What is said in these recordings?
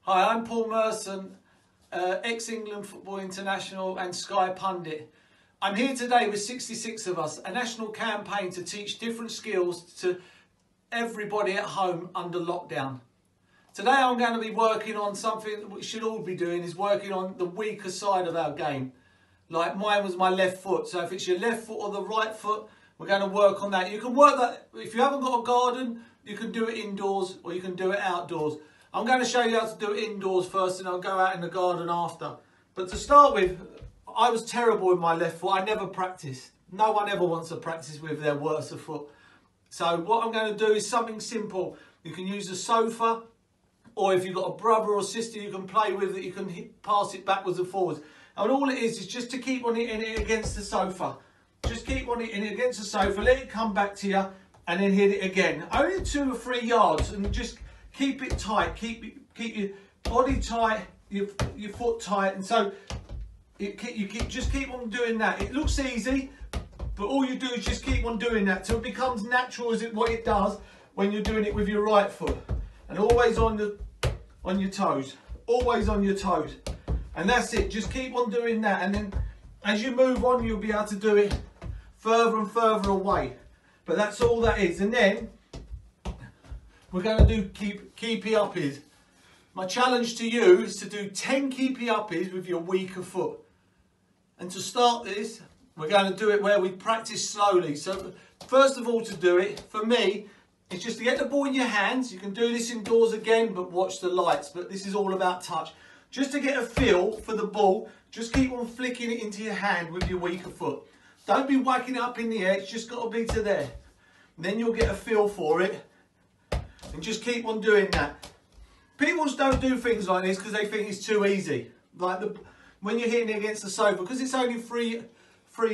Hi, I'm Paul Merson, ex-England Football International and Sky pundit. I'm here today with 66 of us, a national campaign to teach different skills to everybody at home under lockdown. Today I'm going to be working on something that we should all be doing, is working on the weaker side of our game. Like mine was my left foot, so if it's your left foot or the right foot, we're going to work on that. You can work that, if you haven't got a garden, you can do it indoors or you can do it outdoors. I'm going to show you how to do it indoors first and I'll go out in the garden after. But to start with, I was terrible with my left foot. I never practiced. No one ever wants to practice with their worse foot. So what I'm going to do is something simple. You can use a sofa, or if you've got a brother or sister you can play with that, you can pass it backwards and forwards. And all it is just to keep on hitting it against the sofa. Just keep on hitting it against the sofa, let it come back to you, and then hit it again. Only 2 or 3 yards, and just keep it tight. Keep your body tight, your foot tight, and so just keep on doing that. It looks easy, but all you do is just keep on doing that till it becomes natural as what it does when you're doing it with your right foot. And always on your toes, always on your toes. And that's it, just keep on doing that, and then as you move on you'll be able to do it further and further away. But that's all that is. And then we're going to do keepy uppies. My challenge to you is to do 10 keepy uppies with your weaker foot. And to start this, we're going to do it where we practice slowly. So first of all, to do it, for me, it's just to get the ball in your hands. You can do this indoors again, but watch the lights. But this is all about touch. Just to get a feel for the ball, just keep on flicking it into your hand with your weaker foot. Don't be whacking it up in the air, it's just got to be to there. And then you'll get a feel for it. And just keep on doing that. People don't do things like this because they think it's too easy. Like when you're hitting it against the sofa, because it's only three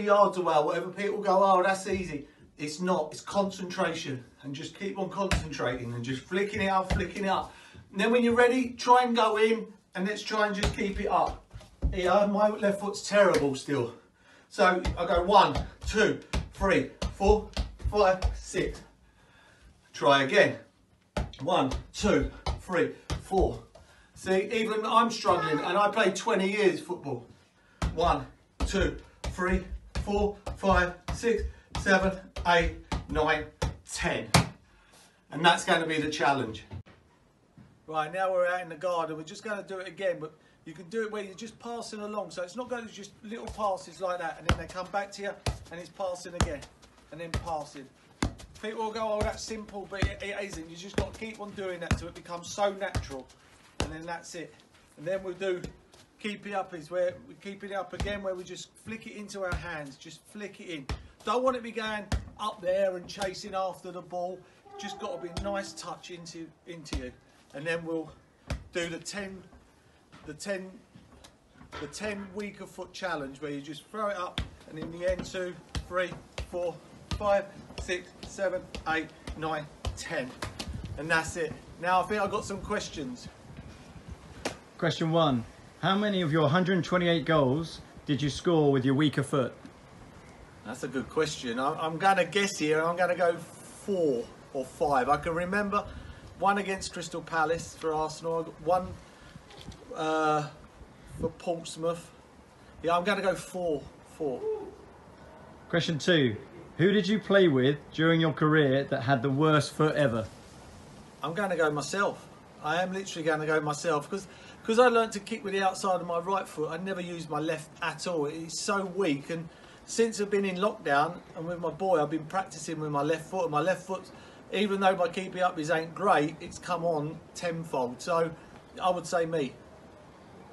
yards away or whatever, people go, oh, that's easy. It's not, it's concentration. And just keep on concentrating and just flicking it up, flicking it up. And then when you're ready, try and go in and let's try and just keep it up. Yeah, my left foot's terrible still. So I go 1, 2, 3, 4, 5, 6. Try again. 1, 2, 3, 4. See, even I'm struggling, and I played 20 years football. 1, 2, 3, 4, 5, 6, 7, 8, 9, 10. And that's going to be the challenge. Right, now we're out in the garden. We're just going to do it again, but you can do it where you're just passing along. So it's not going to just little passes like that, and then they come back to you, and it's passing again, and then passing. People will go, oh, that's simple, but it isn't. You just got to keep on doing that till it becomes so natural, and then that's it. And then we'll do keep it up, is where we keep it up again, where we just flick it into our hands, just flick it in. Don't want it to be going up there and chasing after the ball. Just got to be a nice touch into you. And then we'll do the 10 weaker foot challenge, where you just throw it up, and in the end 2, 3, 4, 5, 6, 7, 8, 9, 10. And that's it. Now I think I've got some questions. Question 1. How many of your 128 goals did you score with your weaker foot? That's a good question. I'm going to guess here. I'm going to go 4 or 5. I can remember one against Crystal Palace for Arsenal. One for Portsmouth. Yeah, I'm going to go 4. Question 2. Who did you play with during your career that had the worst foot ever? I'm going to go myself. I am literally going to go myself, because I learnt to kick with the outside of my right foot. I never used my left at all. It's so weak, and since I've been in lockdown and with my boy, I've been practicing with my left foot, and my left foot, even though my keepy uppies ain't great, it's come on tenfold. So I would say me.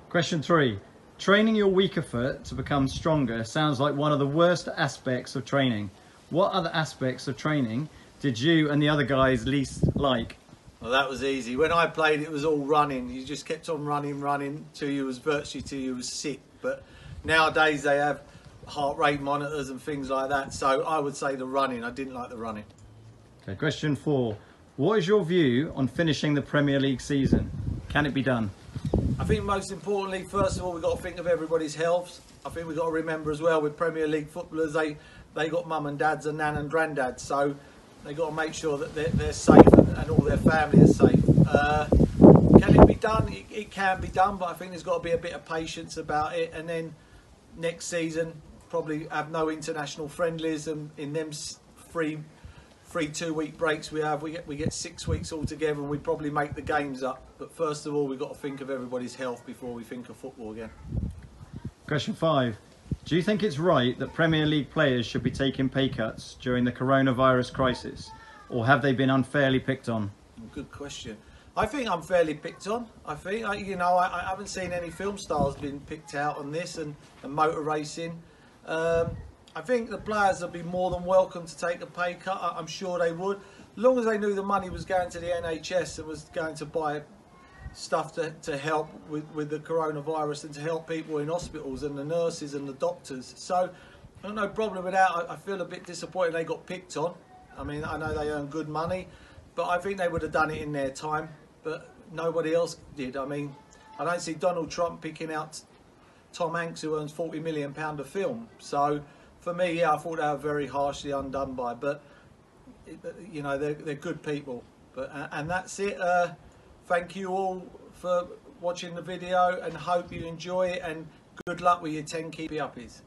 Question 3. Training your weaker foot to become stronger sounds like one of the worst aspects of training. What other aspects of training did you and the other guys least like? Well, that was easy. When I played, it was all running. You just kept on running till you was sick. But nowadays they have heart rate monitors and things like that. So I would say the running. I didn't like the running. Okay, question 4. What is your view on finishing the Premier League season? Can it be done? I think most importantly, first of all, we've got to think of everybody's health. I think we've got to remember as well, with Premier League footballers, they got mum and dads and nan and granddad, so they've got to make sure that they're safe and all their family is safe. Can it be done? It can be done, but I think there's got to be a bit of patience about it. And then next season, probably have no international friendlies, and in them free 2-week breaks we have, we get 6 weeks altogether, and we probably make the games up. But first of all, we've got to think of everybody's health before we think of football again. Question 5. Do you think it's right that Premier League players should be taking pay cuts during the coronavirus crisis, or have they been unfairly picked on? Good question. I think unfairly picked on. I think, I haven't seen any film stars being picked out on this and motor racing. I think the players would be more than welcome to take a pay cut. I'm sure they would, as long as they knew the money was going to the NHS and was going to buy stuff to help with the coronavirus and to help people in hospitals and the nurses and the doctors. So I've got no problem with that. I feel a bit disappointed they got picked on. I mean, I know they earn good money, but I think they would have done it in their time, but nobody else did. I mean, I don't see Donald Trump picking out Tom Hanks, who earns £40 million a film. So for me, yeah, I thought they were very harshly undone by, but you know, they're good people. But and that's it. Thank you all for watching the video, and hope you enjoy it, and good luck with your 10 keepy uppies.